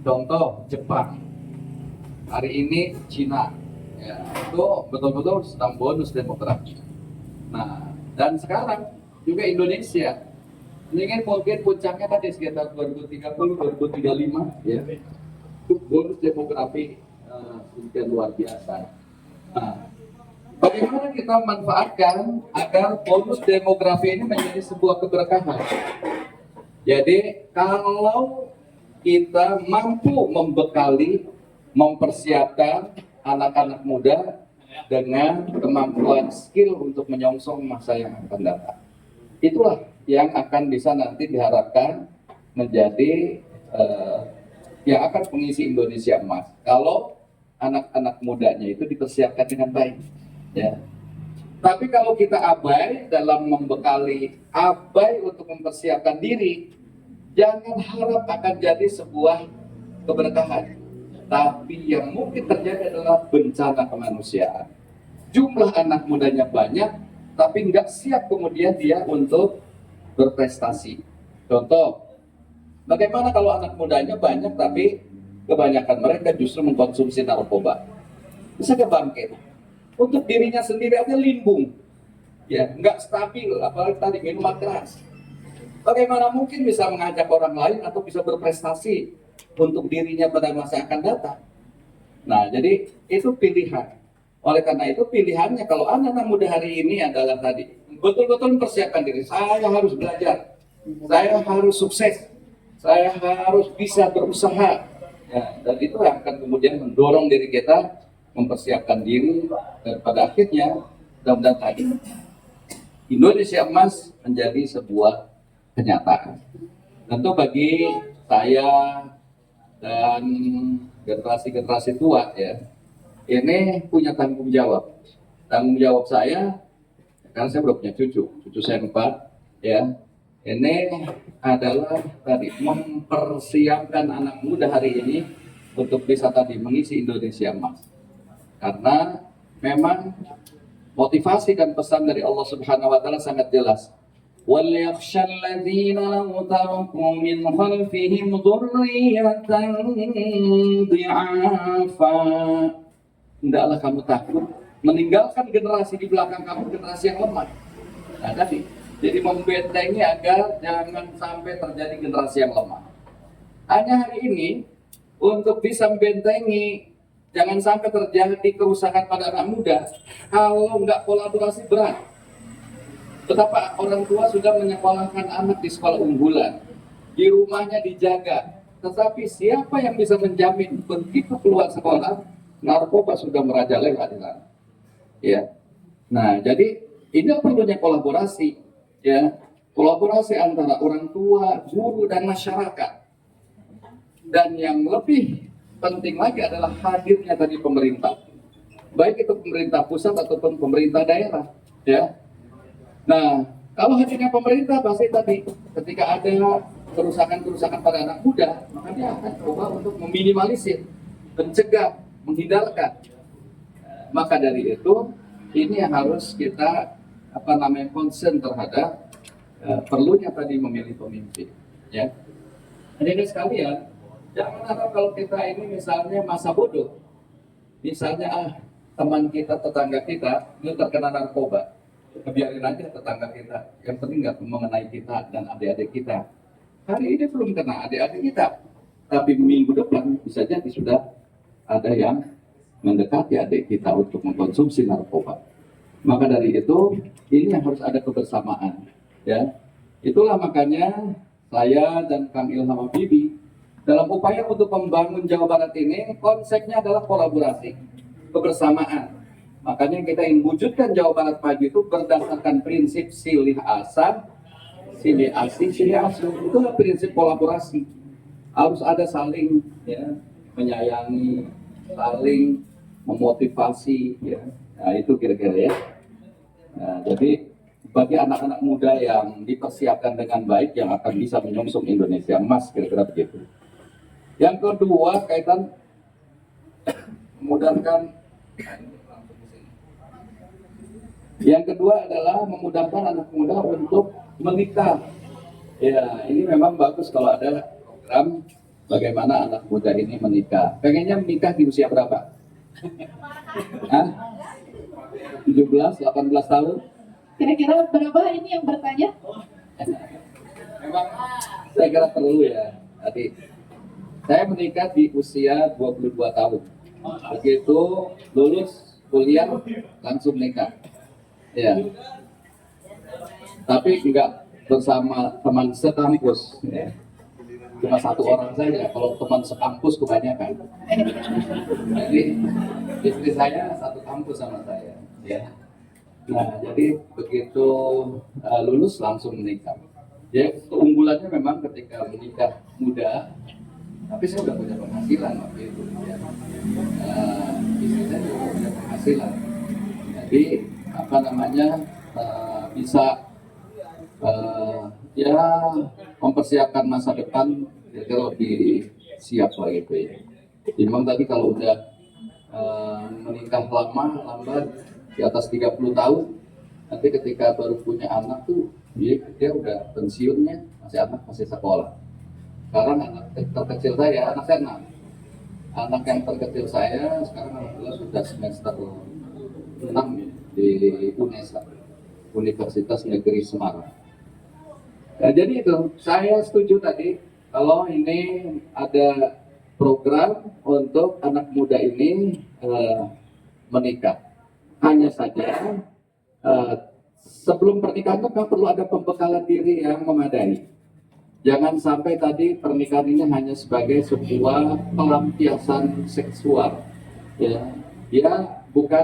Contoh Jepang, hari ini Cina, ya, itu betul-betul sedang bonus demografi. Nah, dan sekarang juga Indonesia. Ini kan mungkin puncaknya tadi sekitar 2030, 2035, ya. Itu bonus demografi sedemikian luar biasa. Nah, bagaimana kita memanfaatkan agar bonus demografi ini menjadi sebuah keberkahan? Jadi kalau kita mampu membekali, mempersiapkan anak-anak muda dengan kemampuan skill untuk menyongsong masa yang akan datang, itulah yang akan bisa nanti diharapkan menjadi yang akan mengisi Indonesia emas. Kalau anak-anak mudanya itu dipersiapkan dengan baik, ya. Tapi kalau kita abai dalam membekali, abai untuk mempersiapkan diri, jangan harap akan jadi sebuah keberkahan. Tapi yang mungkin terjadi adalah bencana kemanusiaan. Jumlah anak mudanya banyak, tapi nggak siap kemudian dia untuk berprestasi. Contoh, bagaimana kalau anak mudanya banyak, tapi kebanyakan mereka justru mengkonsumsi narkoba? Bisa bangkit. Untuk dirinya sendiri aja limbung, ya nggak stabil, apalagi tadi minuman keras. Bagaimana mungkin bisa mengajak orang lain atau bisa berprestasi untuk dirinya pada masa akan datang? Nah, jadi itu pilihan. Oleh karena itu pilihannya kalau anak-anak muda hari ini adalah tadi betul-betul mempersiapkan diri. Saya harus belajar, saya harus sukses, saya harus bisa berusaha. Ya, dan itu yang akan kemudian mendorong diri kita mempersiapkan diri, dan pada akhirnya mudah-mudahan tadi Indonesia emas menjadi sebuah kenyataan. Tentu bagi saya dan generasi-generasi tua, ya, ini punya tanggung jawab. Tanggung jawab saya, karena saya belum punya cucu saya 4, ya. Ini adalah tadi mempersiapkan anak muda hari ini untuk bisa tadi mengisi Indonesia emas. Karena memang motivasi dan pesan dari Allah Subhanahu wa taala sangat jelas. وَلْيَخْشَى الَّذِينَ لَوْ تَرَكُوا مِنْ خَلْفِهِمْ ذُرِّيَّةً ضِعَافًا. Hendaklah kamu takut meninggalkan generasi di belakang kamu, generasi yang lemah. Nah, tadi jadi membentengi agar jangan sampai terjadi generasi yang lemah. Hanya hari ini untuk bisa membentengi jangan sampai terjadi kerusakan pada anak muda, kalau nggak kolaborasi berat. Betapa orang tua sudah menyekolahkan anak di sekolah unggulan, di rumahnya dijaga, tetapi siapa yang bisa menjamin begitu keluar sekolah, narkoba sudah merajalela di sana. Ya, nah jadi ini perlunya kolaborasi, ya, kolaborasi antara orang tua, guru dan masyarakat. Dan yang lebih penting lagi adalah hadirnya tadi pemerintah, baik itu pemerintah pusat ataupun pemerintah daerah, ya. Nah, kalau hadirnya pemerintah pasti tadi ketika ada kerusakan-kerusakan pada anak muda, maka dia akan coba untuk meminimalisir, mencegah, menghindarkan. Maka dari itu ini yang harus kita concern terhadap perlunya tadi memilih pemimpin, ya. Jadi sekalian, jangan harap kalau kita ini misalnya masa bodoh, misalnya teman kita, tetangga kita itu terkena narkoba, biarin aja tetangga kita, yang penting nggak mengenai kita dan adik-adik kita. Hari ini belum kena adik-adik kita, tapi minggu depan bisa jadi sudah ada yang mendekati adik kita untuk mengkonsumsi narkoba. Maka dari itu ini yang harus ada kebersamaan, ya. Itulah makanya saya dan Kang Ilham Habibie dalam upaya untuk membangun Jawa Barat ini konsepnya adalah kolaborasi, kebersamaan. Makanya kita ingin wujudkan Jawa Barat maju itu berdasarkan prinsip silih asah, silih asih, silih asuh. Itulah prinsip kolaborasi. Harus ada saling, ya, menyayangi, saling memotivasi, ya. Nah, itu kira-kira, ya. Nah, jadi bagi anak-anak muda yang dipersiapkan dengan baik yang akan bisa menyongsong Indonesia emas, kira-kira begitu. Yang kedua kaitan memudahkan. Yang kedua adalah memudahkan anak muda untuk menikah. Ya, ini memang bagus kalau ada program bagaimana anak muda ini menikah. Pengennya menikah di usia berapa? Hah? 17, 18 tahun? Kira-kira berapa ini yang bertanya? Memang saya kira perlu ya. Tadi saya menikah di usia 22 tahun. Begitu lulus kuliah langsung nikah. Ya. Tapi enggak bersama teman sekampus. Ya. Cuma satu orang saja. Kalau teman sekampus kebanyakan. Jadi istri saya satu kampus sama saya. Ya. Nah, jadi begitu lulus langsung menikah. Ya, keunggulannya memang ketika menikah muda, tapi saya udah punya penghasilan waktu itu. Ya. Istri saya juga punya penghasilan. Jadi apa namanya bisa ya mempersiapkan masa depan jadi lebih siap lah gitu ya. Memang tadi kalau udah menikah lambat di atas 30 tahun, nanti ketika baru punya anak tuh dia udah pensiunnya, masih sekolah. Sekarang anak terkecil saya, anak saya 6. Anak yang terkecil saya sekarang alhamdulillah sudah semester 6 di UNESA, Universitas Negeri Semarang. Nah, jadi itu, saya setuju tadi kalau ini ada program untuk anak muda ini menikah. Hanya saja sebelum pernikahan itu kan perlu ada pembekalan diri yang memadai. Jangan sampai tadi pernikahan ini hanya sebagai sebuah pelampiasan seksual. Ya, dia bukan